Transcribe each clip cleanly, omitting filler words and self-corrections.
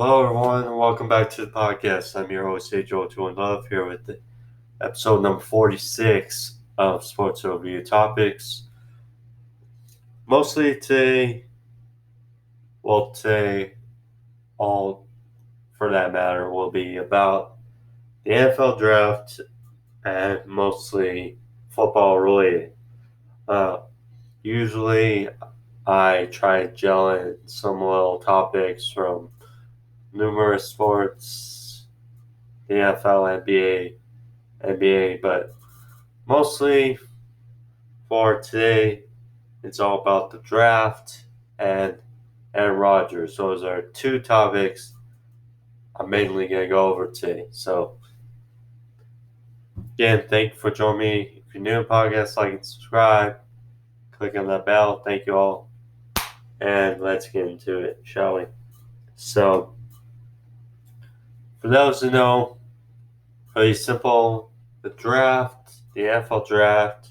Hello, everyone, and welcome back to the podcast. I'm your host, Ajoe21love, here with the episode number 46 of Sports Overview Topics. Mostly today, all for that matter, will be about the NFL draft and mostly football related. Uh, Usually, I try to gel in some little topics from numerous sports, the NFL, NBA, but mostly for today, it's all about the draft and Aaron Rodgers. Those are two topics I'm mainly going to go over today. So, again, thank you for joining me. If you're new to the podcast, like and subscribe. Click on that bell. Thank you all. And let's get into it, shall we? So, for those who know, pretty simple. The NFL draft,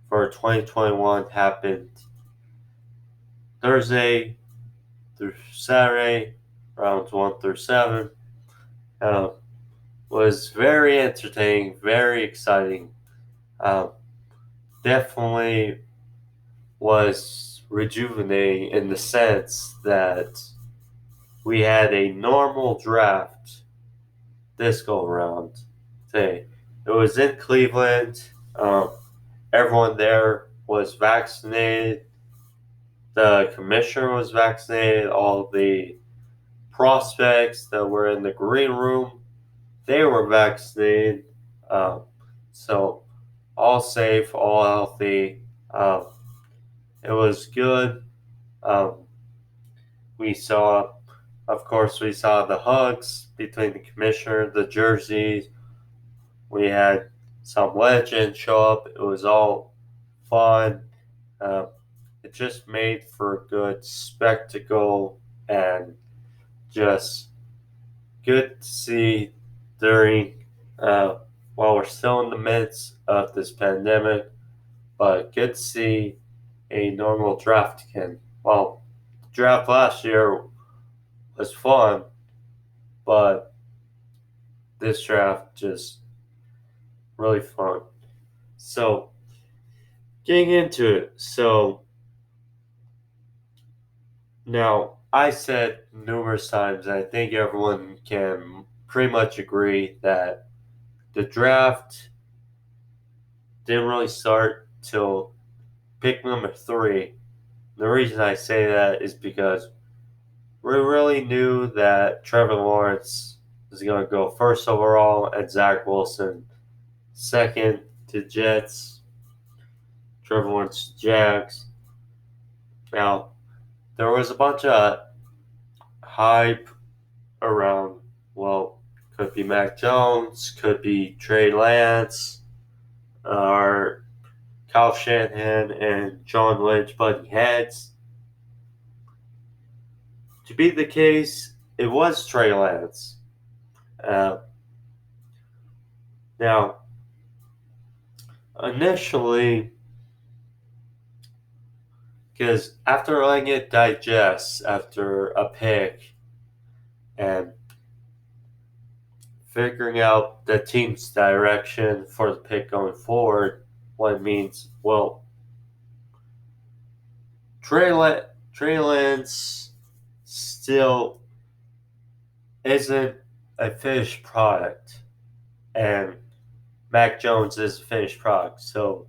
for 2021 happened Thursday through Saturday, rounds 1 through 7. Uh, was very entertaining, very exciting. Um, Definitely was rejuvenating in the sense that we had a normal draft this go around today. It was in Cleveland. Everyone there was vaccinated. The commissioner was vaccinated. All the prospects that were in the green room, they were vaccinated. Um, so all safe, all healthy. Um, it was good. Um, we saw the hugs between the commissioner, the jerseys. We had some legends show up. It was all fun. Uh, it just made for a good spectacle and just good to see during while we're still in the midst of this pandemic, but good to see a normal draft again. Well, the draft last year was fun, but this draft just really fun. So, getting into it. So, now I said numerous times, and I think everyone can pretty much agree that the draft didn't really start till pick number 3. The reason I say that is because we really knew that Trevor Lawrence was going to go first overall and Zach Wilson second to Jets, Trevor Lawrence Jags. Now, there was a bunch of hype around, well, could be Mac Jones, could be Trey Lance, or Kyle Shanahan and John Lynch butting heads. To be the case, it was Trey Lance. Uh, Now, initially, because after letting it digest after a pick and figuring out the team's direction for the pick going forward, what it means, well, Trey Lance still isn't a finished product, and Mac Jones is a finished product. So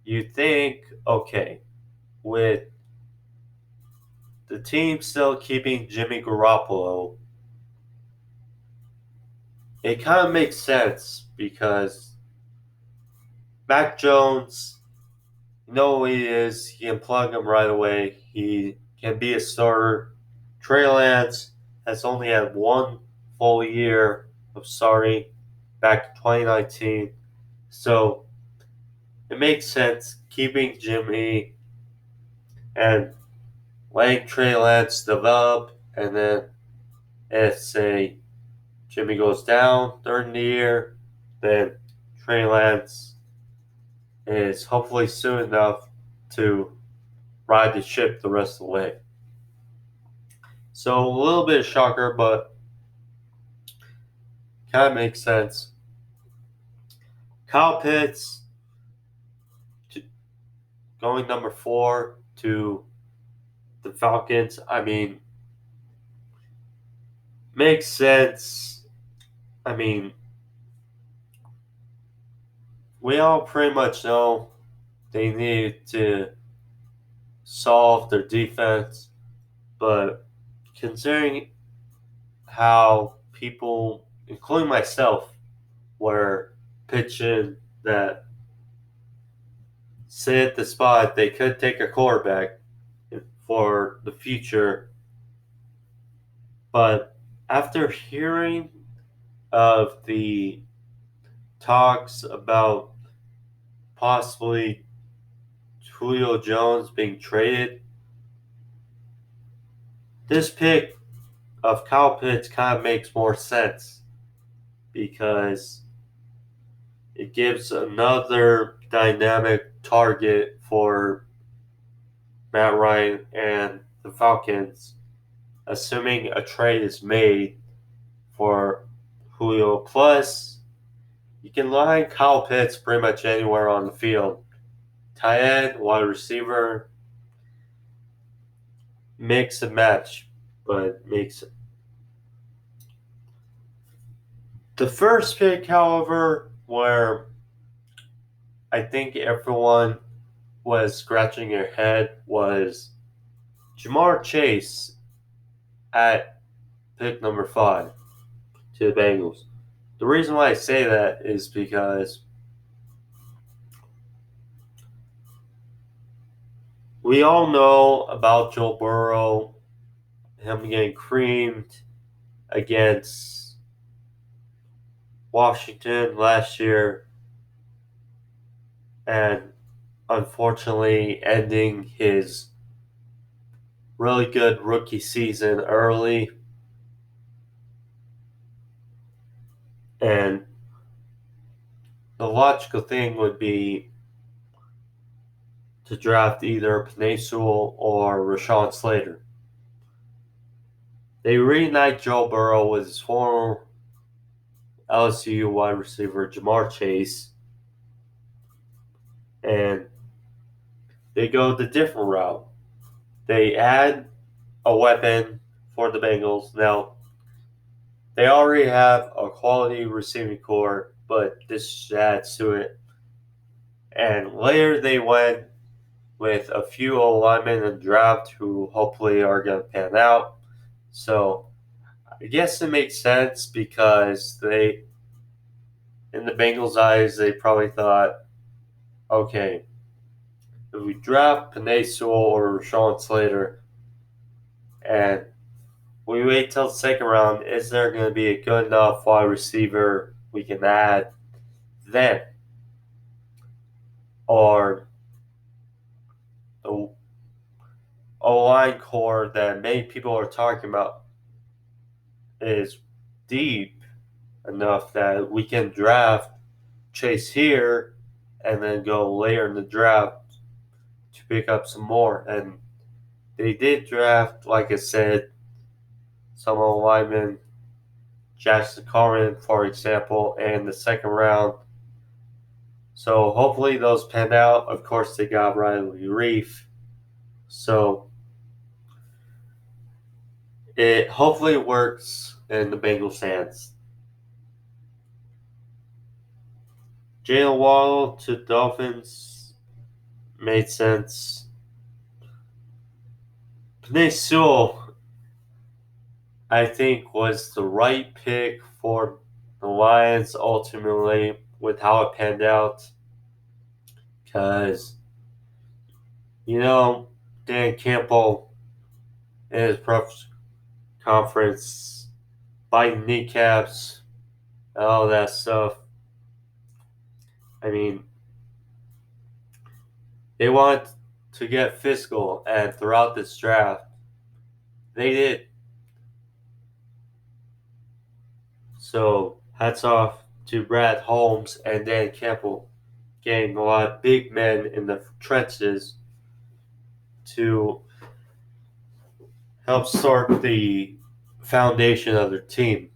you think, okay, with the team still keeping Jimmy Garoppolo, it kind of makes sense because Mac Jones, you know who he is. You can plug him right away. He can be a starter. Trey Lance has only had one full year of starting back in 2019. So it makes sense keeping Jimmy and letting Trey Lance develop. And then if, say, Jimmy goes down during the year, then Trey Lance is hopefully soon enough to ride the ship the rest of the way. So a little bit of shocker, but kind of makes sense. Kyle Pitts going number 4 to the Falcons. I mean, makes sense. I mean, we all pretty much know they need to solve their defense, but considering how people, including myself, were pitching that say at the spot they could take a quarterback for the future, but after hearing of the talks about possibly Julio Jones being traded, this pick of Kyle Pitts kind of makes more sense because it gives another dynamic target for Matt Ryan and the Falcons, assuming a trade is made for Julio. Plus, you can line Kyle Pitts pretty much anywhere on the field. Tight end, wide receiver, mix and match, but makes it. The first pick, however, where I think everyone was scratching their head was Jamar Chase at pick number 5 to the Bengals. The reason why I say that is because we all know about Joe Burrow, him getting creamed against Washington last year, and unfortunately ending his really good rookie season early. And the logical thing would be to draft either Penei Sewell or Rashawn Slater. They reunite Joe Burrow with his former LSU wide receiver Jamar Chase, and they go the different route. They add a weapon for the Bengals. Now, they already have a quality receiving core, but this adds to it. And later they went with a few linemen in the draft who hopefully are going to pan out. So I guess it makes sense because they, in the Bengals' eyes, they probably thought, okay, if we draft Penei Sewell or Rashawn Slater and we wait till the second round, is there going to be a good enough wide receiver we can add then? Or the O-line core that many people are talking about is deep enough that we can draft Chase here and then go later in the draft to pick up some more. And they did draft, like I said, some linemen, Jackson Carman, for example, in the second round. So hopefully those panned out. Of course, they got Riley Reef. So it hopefully works in the Bengals' hands. Jalen Waddle to Dolphins made sense. Penei Sewell, I think, was the right pick for the Lions ultimately with how it panned out. Because, Dan Campbell in his press conference, biting kneecaps, all that stuff. I mean, they want to get physical, and throughout this draft, they did. So, hats off to Brad Holmes and Dan Campbell getting a lot of big men in the trenches to help start the foundation of their team.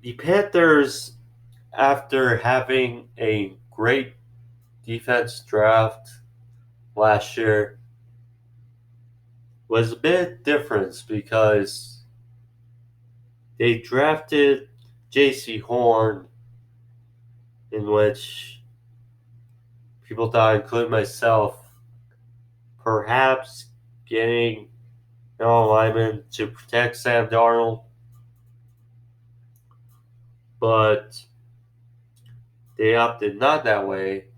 The Panthers, after having a great defense draft last year, was a bit different because they drafted J.C. Horn, in which people thought, including myself, perhaps getting an lineman to protect Sam Darnold, but they opted not that way.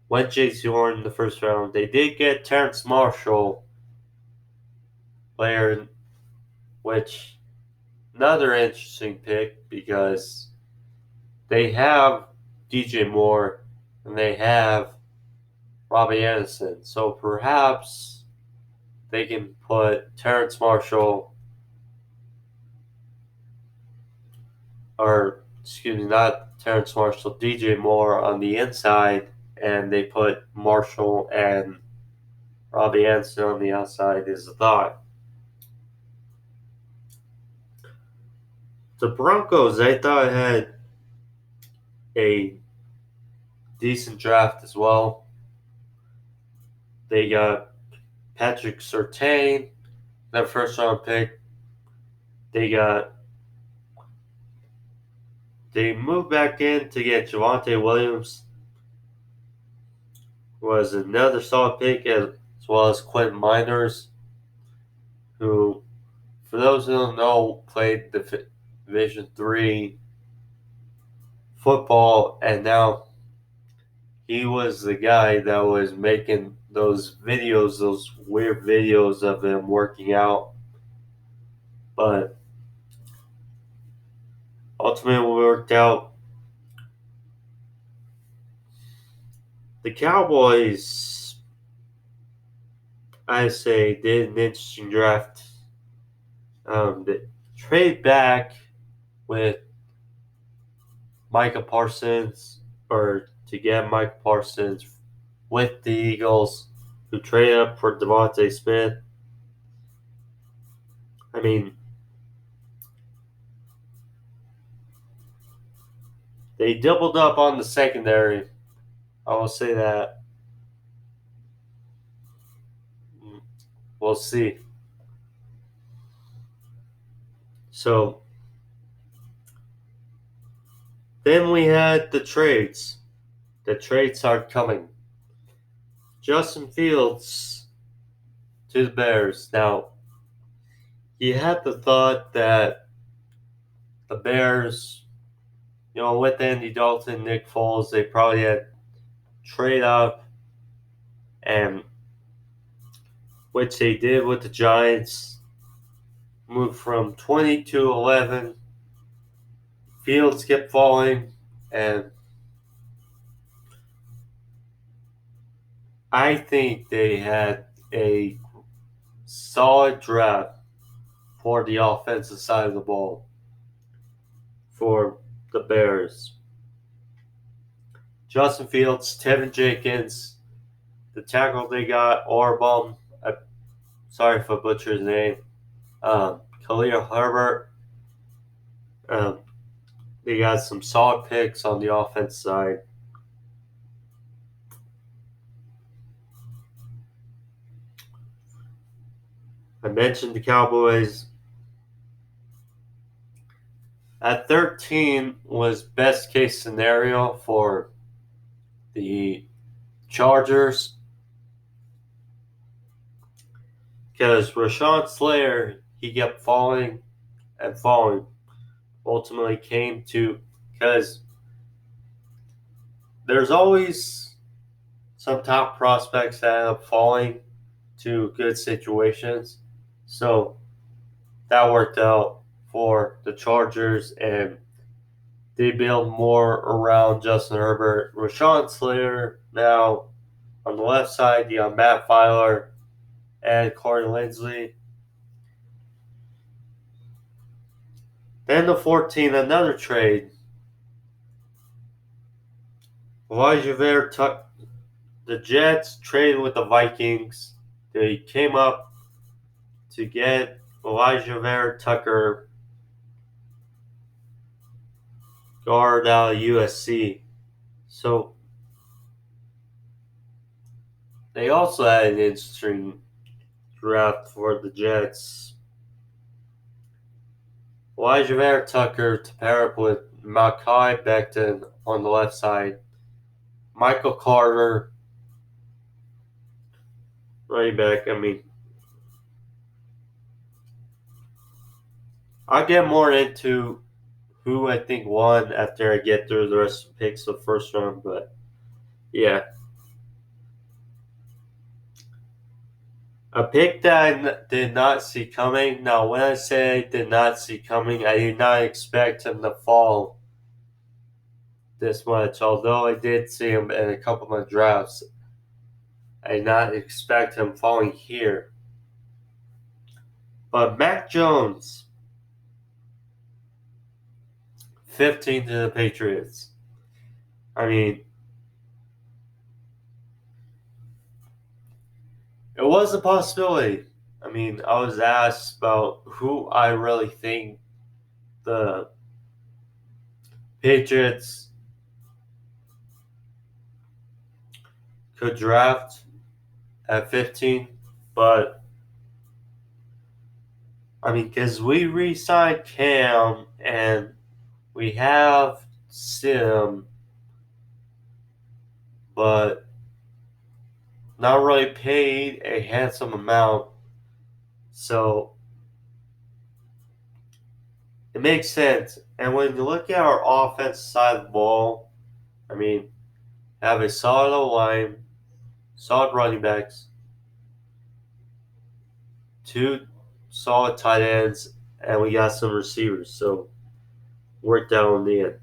Went J.C. Horn in the first round. They did get Terrence Marshall later, which another interesting pick because they have DJ Moore and they have Robbie Anderson. So perhaps they can put Terrence Marshall, or excuse me, not Terrence Marshall, DJ Moore on the inside, and they put Marshall and Robbie Anderson on the outside is a thought. The Broncos, I thought, had a decent draft as well. They got Patrick Surtain, their first round pick. They moved back in to get Javonte Williams, who was another solid pick, as well as Quentin Miners, who, for those who don't know, played the Division III football, and now he was the guy that was making those videos, those weird videos of him working out. But ultimately, it worked out. The Cowboys, I say, did an interesting draft. They trade back with Micah Parsons, or to get Micah Parsons with the Eagles, who traded up for Devontae Smith. I mean, they doubled up on the secondary. I will say that. We'll see. So, then we had the trades. The trades started coming. Justin Fields to the Bears. Now, you had the thought that the Bears, with Andy Dalton, Nick Foles, they probably had trade up, and which they did with the Giants, moved from 20 to 11. Fields kept falling, and I think they had a solid draft for the offensive side of the ball for the Bears. Justin Fields, Tevin Jenkins, the tackle they got, Orbom, sorry if I butchered his name, Khalil Herbert. They got some solid picks on the offense side. I mentioned the Cowboys. At 13 was best case scenario for the Chargers, because Rashawn Slater, he kept falling and falling. Ultimately came to, because there's always some top prospects that end up falling to good situations. So that worked out for the Chargers, and they build more around Justin Herbert. Rashawn Slater now on the left side, you got Matt Filer and Corey Linsley. Then the 14, another trade. Elijah Vera the Jets traded with the Vikings. They came up to get Elijah Tucker, guard out of USC. So they also had an interesting draft for the Jets. Elijah Tucker to pair up with Malachi Becton on the left side. Michael Carter, running back. I'll get more into who I think won after I get through the rest of the picks of the first round, but yeah. A pick that I did not see coming. Now, when I say I did not see coming, I did not expect him to fall this much, although I did see him in a couple of my drafts. I did not expect him falling here. But Mac Jones, 15 to the Patriots. I mean, it was a possibility. I was asked about who I really think the Patriots could draft at 15, but because we re-signed Cam and we have Sim, but not really paid a handsome amount, so it makes sense. And when you look at our offense side of the ball, have a solid line, solid running backs, two solid tight ends, and we got some receivers. So worked out in the end.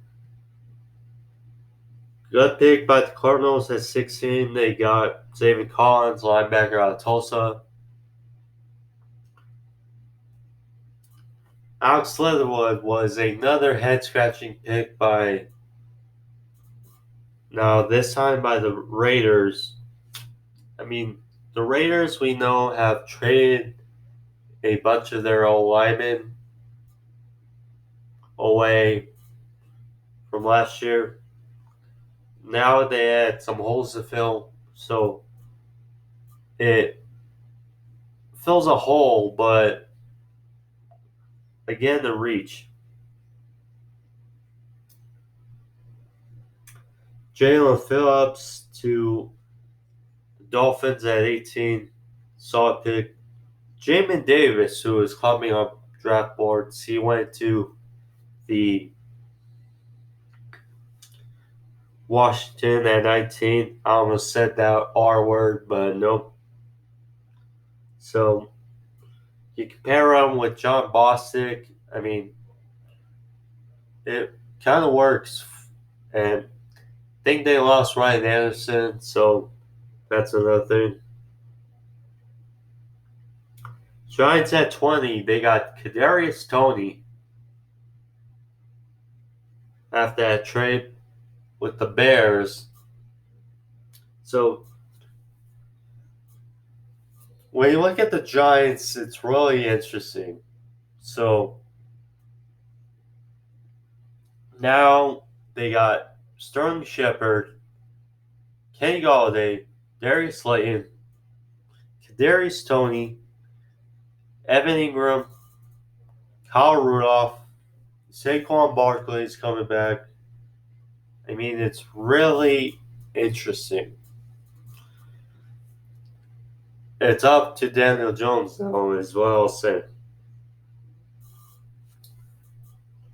Good pick by the Cardinals at 16. They got David Collins, linebacker out of Tulsa. Alex Leatherwood was another head-scratching pick this time by the Raiders. The Raiders, we know, have traded a bunch of their old linemen away from last year. Now they had some holes to fill, so it fills a hole, but again, the reach. Jalen Phillips to the Dolphins at 18, solid pick. Jamin Davis, who is coming up draft boards, he went to the Washington at 19. I almost said that R word, but nope. So you compare him with John Bostic. It kind of works. And I think they lost Ryan Anderson, so that's another thing. Giants at 20, they got Kadarius Toney after that trade with the Bears. So when you look at the Giants, it's really interesting. So now they got Sterling Shepard, Kenny Galladay, Darius Slayton, Kadarius Toney, Evan Ingram, Kyle Rudolph, Saquon Barkley is coming back. It's really interesting. It's up to Daniel Jones, though, as well said.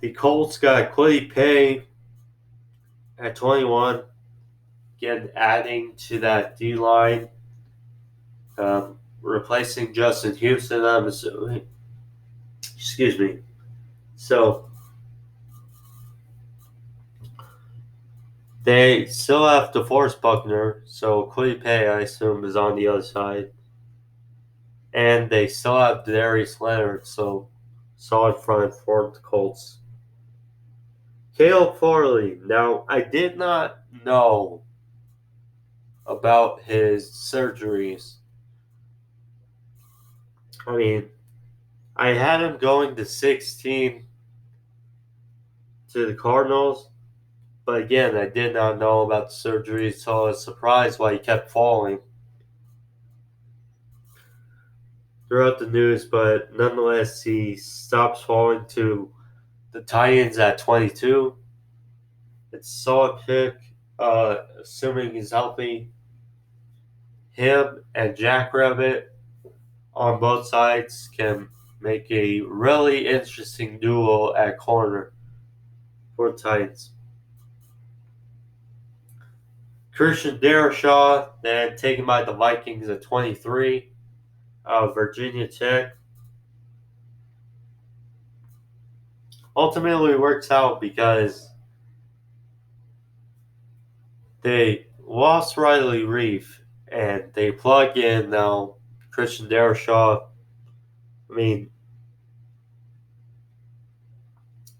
The Colts got Kwity Paye at 21. Again, adding to that D line, replacing Justin Houston, I'm assuming. Excuse me. So they still have DeForest Buckner, so Kwity Paye, I assume, is on the other side. And they still have Darius Leonard, so solid front for the Colts. Caleb Farley. Now, I did not know about his surgeries. I mean, I had him going to 16 to the Cardinals, but again, I did not know about the surgery, so I was surprised why he kept falling throughout the news. But nonetheless, he stops falling to the Titans at 22. It's a solid pick, assuming he's healthy. Him and Jackrabbit on both sides can make a really interesting duo at corner for the Titans. Christian Darrisaw, then taken by the Vikings at 23 out of Virginia Tech. Ultimately works out because they lost Riley Reef and they plug in now Christian Darrisaw. I mean,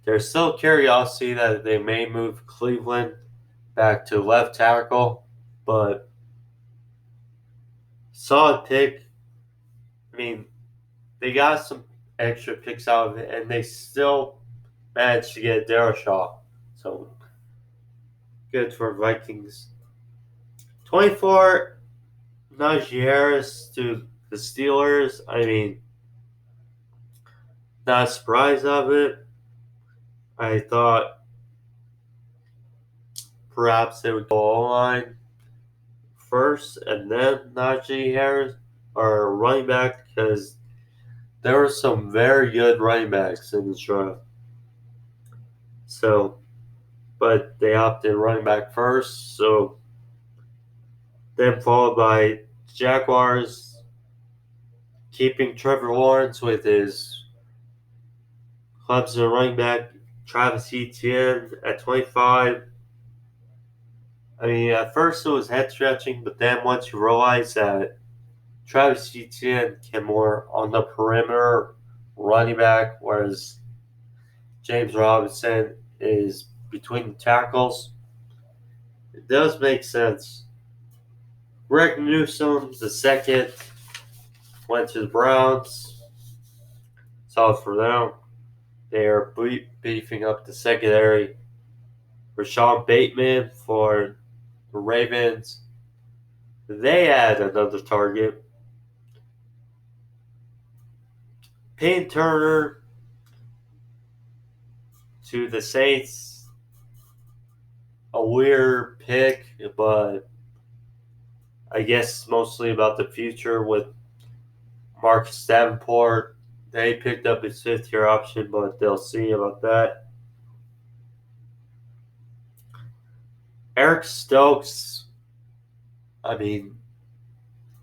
there's still curiosity that they may move Cleveland back to left tackle, but solid pick. I mean, they got some extra picks out of it, and they still managed to get Darrisaw. So good for Vikings. 24, Najee Harris to the Steelers. I mean, not surprised of it. I thought perhaps they would go O-line first and then Najee Harris or running back because there were some very good running backs in this draft. So, but they opted running back first. So, then followed by Jaguars keeping Trevor Lawrence with his Clemson running back Travis Etienne at 25. I mean, at first it was head stretching, but then once you realize that Travis Etienne can more on the perimeter running back, whereas James Robinson is between the tackles, it does make sense. Greg Newsome, the second, went to the Browns. Solid for them. They are beefing up the secondary. Rashad Bateman for the Ravens. They add another target. Payne Turner to the Saints. A weird pick, but I guess mostly about the future with Marcus Davenport. They picked up his fifth-year option, but they'll see about that. Eric Stokes, I mean,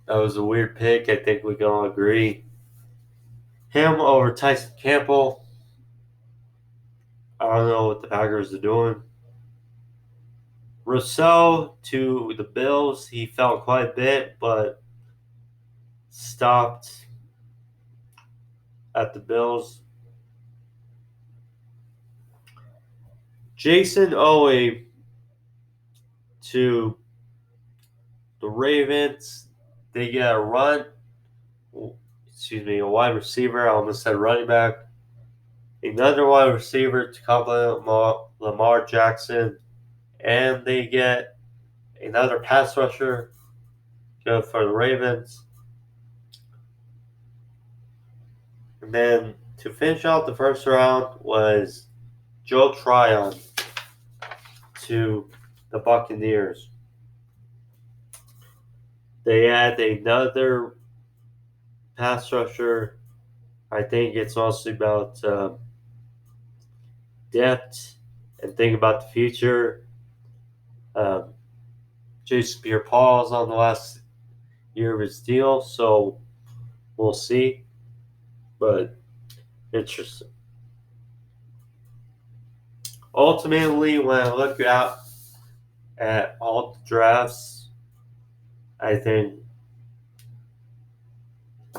that was a weird pick. I think we can all agree. Him over Tyson Campbell. I don't know what the Packers are doing. Rousseau to the Bills. He fell quite a bit, but stopped at the Bills. Jason Owe to the Ravens. They get a wide receiver. I almost said running back. Another wide receiver to complement Lamar Jackson. And they get another pass rusher. Good for the Ravens. And then to finish out the first round was Joe Tryon to the Buccaneers. They add another pass rusher. I think it's mostly about depth and think about the future. Jason Pierre-Paul's on the last year of his deal, so we'll see. But interesting. Ultimately, when I look out at all the drafts, I think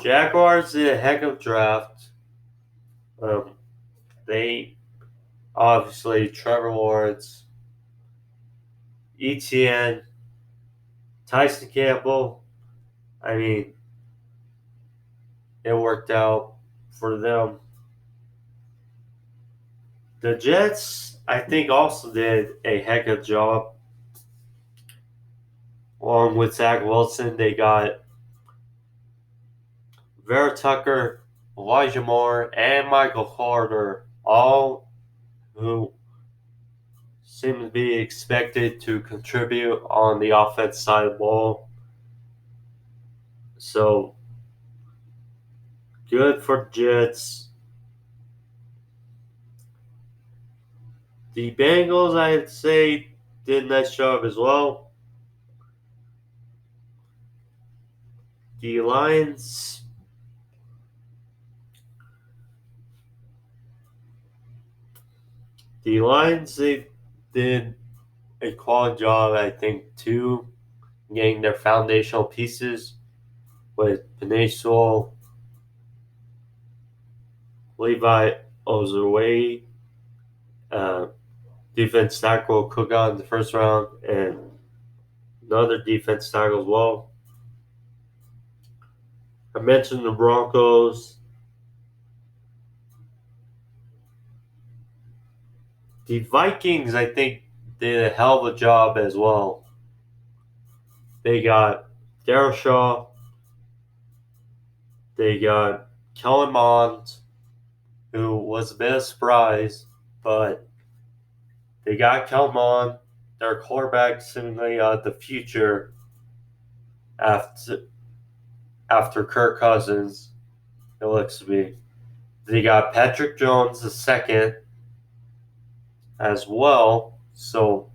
Jaguars did a heck of a draft. They obviously Trevor Lawrence, ETN, Tyson Campbell, I mean, it worked out for them. The Jets, I think, also did a heck of a job. Along with Zach Wilson, they got Vera Tucker, Elijah Moore, and Michael Carter, all who seem to be expected to contribute on the offense side of the ball. So good for the Jets. The Bengals, I'd say, did a nice job as well. The Lions, they did a quality job, I think, too, getting their foundational pieces with Penei Sewell, Levi Ozurway, uh, defense tackle Cook out in the first round, and another defense tackle as well. I mentioned the Broncos. The Vikings, I think, did a hell of a job as well. They got Daryl Shaw. They got Kellen Mond, who was a bit of a surprise, but they got Kellen Mond, their quarterback, seemingly the future after Kirk Cousins. It looks to be. They got Patrick Jones the second as well. So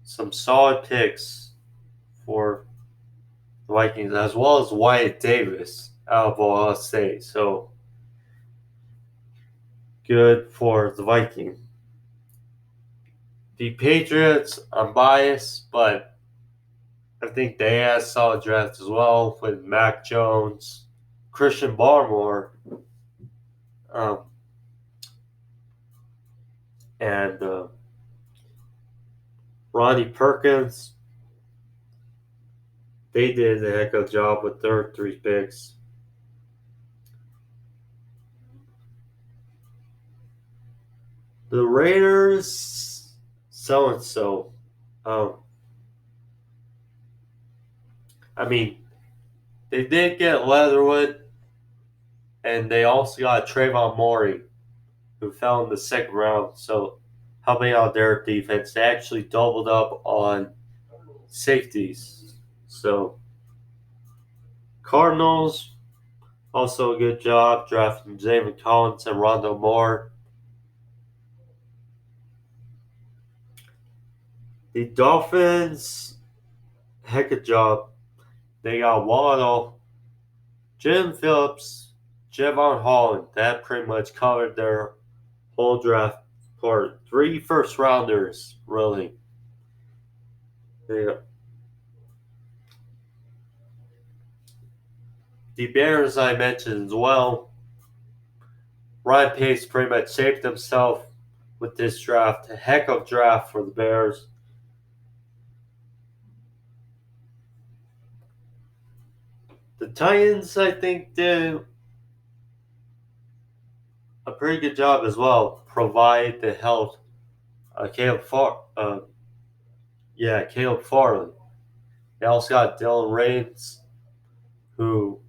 some solid picks for the Vikings, as well as Wyatt Davis out of Ohio State. So good for the Vikings. The Patriots, I'm biased, but I think they had a solid draft as well with Mac Jones, Christian Barmore, um, and Ronnie Perkins. They did a heck of a job with their 3 picks. The Raiders, so and so. I mean, they did get Leatherwood, and they also got Trayvon Morey, who fell in the second round. So, helping out their defense, they actually doubled up on safeties. So, Cardinals, also a good job drafting David Collins and Rondo Moore. The Dolphins, heck of a job. They got Waddle, Jim Phillips, Javon Holland. That pretty much covered their whole draft for 3 first rounders, really. The Bears, I mentioned as well. Ryan Pace pretty much saved himself with this draft. A heck of a draft for the Bears. The Titans, I think, did a pretty good job as well. Provide the health. Caleb Farley. They also got Dylan Raines, who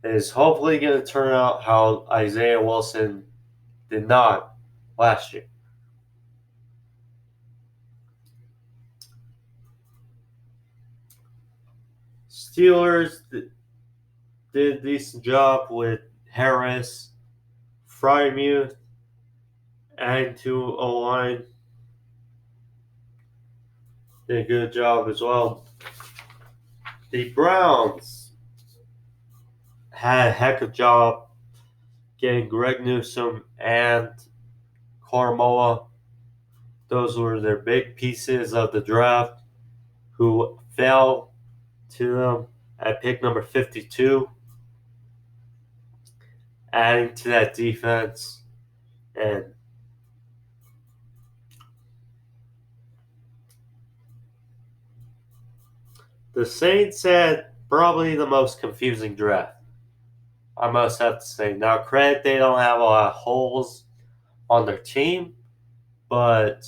is hopefully going to turn out how Isaiah Wilson did not last year. Steelers did a decent job with Harris, Frymuth, and to O-line. Did a good job as well. The Browns had a heck of a job getting Greg Newsome and Karamoa. Those were their big pieces of the draft who fell to them at pick number 52, adding to that defense. And The Saints had probably the most confusing draft, I must have to say. Now, credit, they don't have a lot of holes on their team, but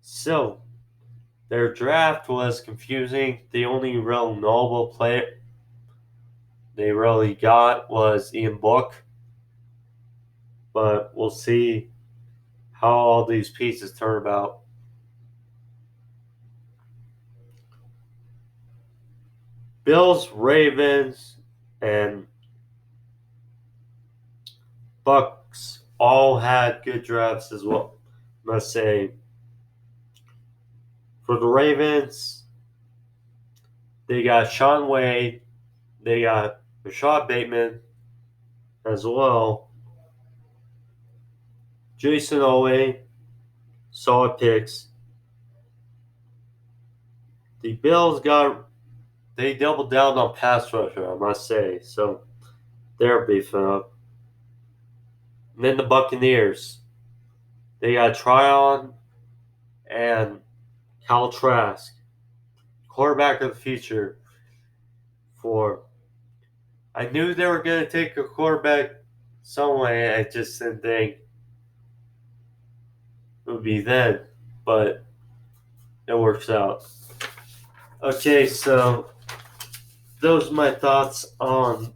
still, their draft was confusing. The only real notable player they really got was Ian Book, but we'll see how all these pieces turn about. Bills, Ravens, and Bucks all had good drafts as well. I must say, for the Ravens, they got Sean Wade, they got Rashad Bateman as well, Jason Owe, solid picks. The Bills they doubled down on pass rusher, I must say, so they're beefing up. And then the Buccaneers, they got Tryon and Kyle Trask, quarterback of the future. For I knew they were going to take a quarterback some way. I just didn't think it would be then, but it works out. Okay, so those are my thoughts on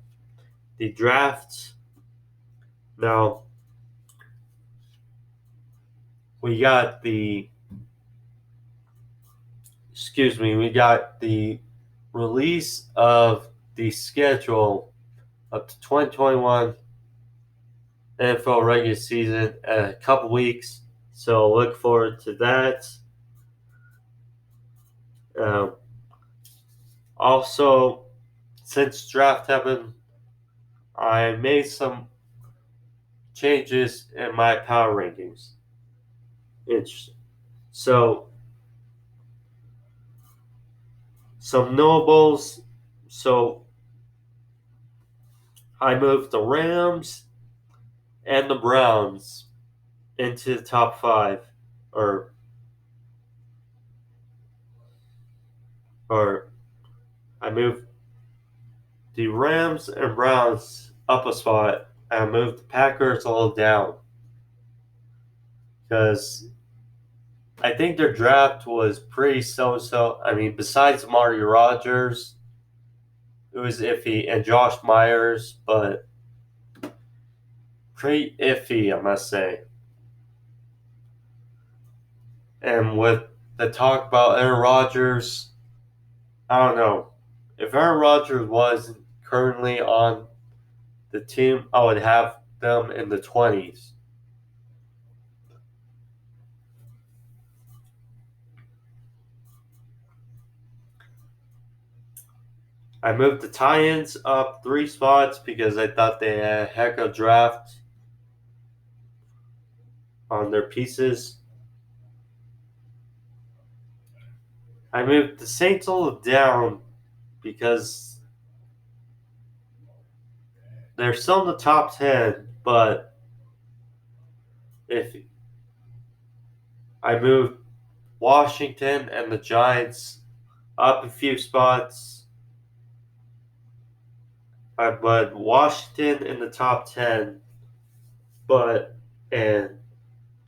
the draft. Now we got we got the release of the schedule of the 2021 NFL regular season in a couple weeks. So look forward to that. Um, Also, since draft happened, I made some changes in my power rankings. Interesting. So, some notables. So, I moved the Rams and the Browns into the top five, or or I moved the Rams and Browns up a spot, and I moved the Packers a little down because I think their draft was pretty so-so. I mean, besides Marty Rodgers, it was iffy, and Josh Myers, but pretty iffy, I must say. And with the talk about Aaron Rodgers, I don't know. If Aaron Rodgers was currently on the team, I would have them in the 20s. I moved the Titans up 3 spots because I thought they had a heck of a draft on their pieces. I moved the Saints a little down because they're still in the top 10, but if I moved Washington and the Giants up a few spots, I put Washington in the top 10, and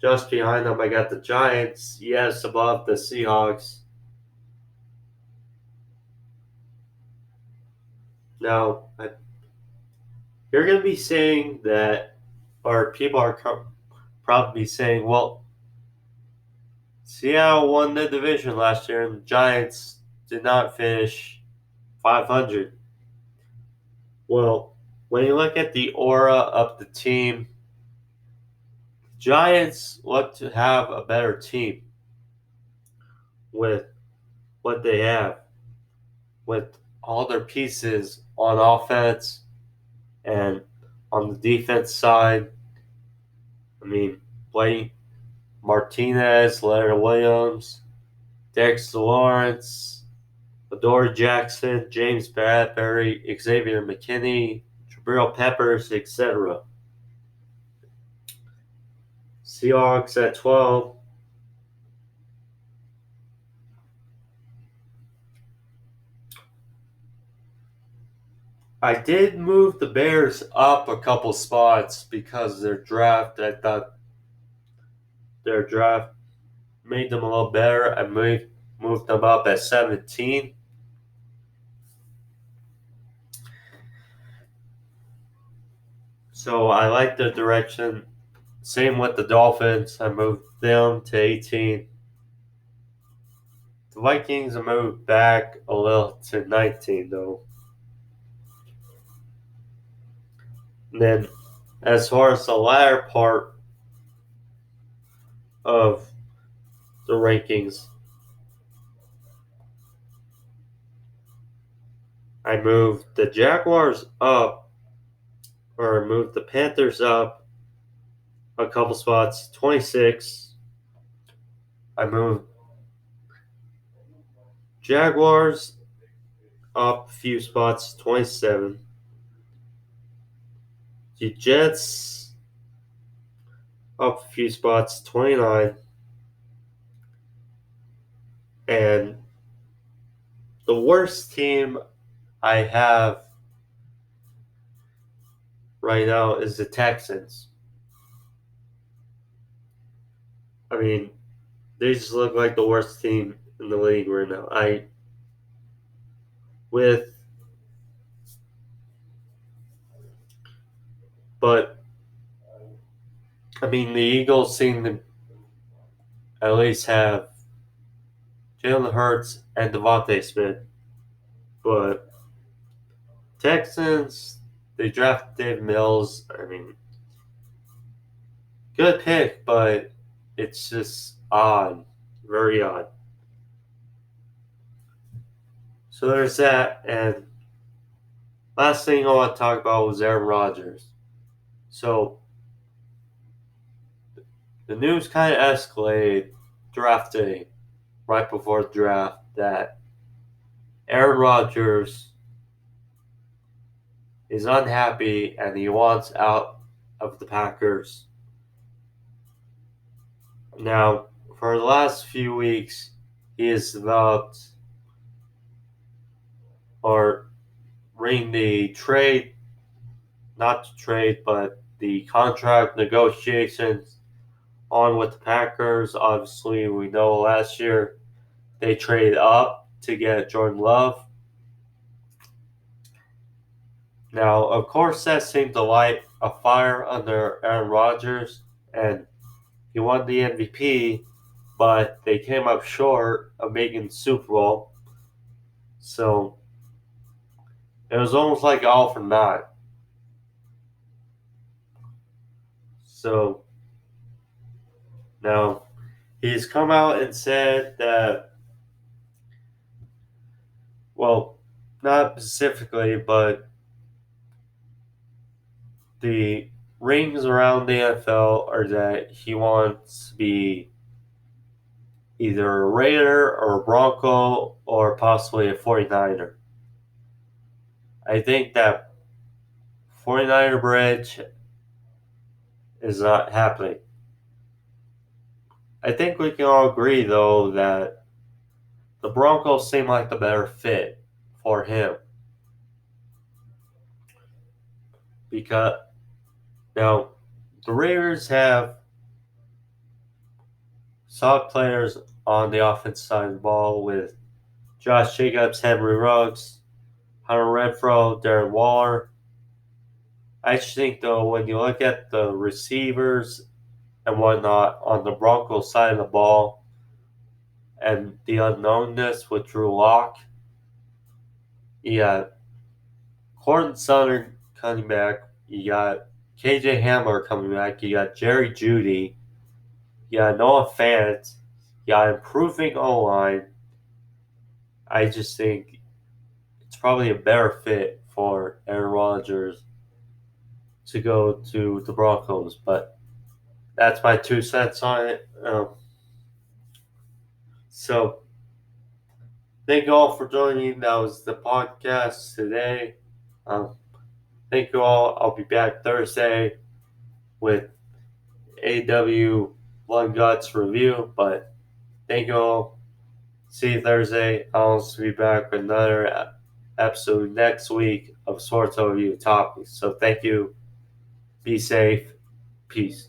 just behind them I got the Giants, yes, above the Seahawks. Now, you're going to be saying that, or people are probably saying, well, Seattle won the division last year and the Giants did not finish 500. Well, when you look at the aura of the team, Giants look to have a better team with what they have, with all their pieces on offense and on the defense side. I mean, Blake Martinez, Leonard Williams, Dexter Lawrence, Adoree Jackson, James Bradbury, Xavier McKinney, Jabril Peppers, etc. Seahawks at 12. I did move the Bears up a couple spots because their draft, I thought their draft made them a little better. I moved them up at 17. So I like the direction. Same with the Dolphins. I moved them to 18. The Vikings, I moved back a little to 19, though. And then, as far as the latter part of the rankings, I moved the Jaguars up, or moved the Panthers up a couple spots, 26. I moved Jaguars up a few spots, 27. The Jets up a few spots, 29. And the worst team I have right now is the Texans. I mean, they just look like the worst team in the league right now. With, but I mean, the Eagles seem to at least have Jalen Hurts and Devontae Smith, but Texans, they drafted Dave Mills. I mean, good pick, but it's just odd, very odd. So there's that, and last thing I want to talk about was Aaron Rodgers. So the news kind of escalated draft day, right before the draft, that Aaron Rodgers is unhappy and he wants out of the Packers. Now, for the last few weeks, he has developed or ring the trade, not the trade, but the contract negotiations on with the Packers. Obviously, we know last year they traded up to get Jordan Love. Now, of course, that seemed to light a fire under Aaron Rodgers, and he won the MVP, but they came up short of making the Super Bowl. So it was almost like all for naught. So now he's come out and said that, well, not specifically, but the rings around the NFL are that he wants to be either a Raider or a Bronco or possibly a 49er. I think that 49er bridge is not happening. I think we can all agree, though, that the Broncos seem like the better fit for him. Because now the Raiders have solid players on the offensive side of the ball with Josh Jacobs, Henry Ruggs, Hunter Renfrow, Darren Waller. I just think, though, when you look at the receivers and whatnot on the Broncos side of the ball and the unknownness with Drew Lock, you got Cortland Sutton coming back, you got KJ Hamler coming back, you got Jerry Jeudy, you got Noah Fant, you got improving O-line. I just think it's probably a better fit for Aaron Rodgers to go to the Broncos, but that's my 2 cents on it. So, thank you all for joining. That was the podcast today. Thank you all. I'll be back Thursday with AW Blood Guts review, but thank you all. See you Thursday. I'll also be back with another episode next week of Sports Overview Topics. So thank you. Be safe. Peace.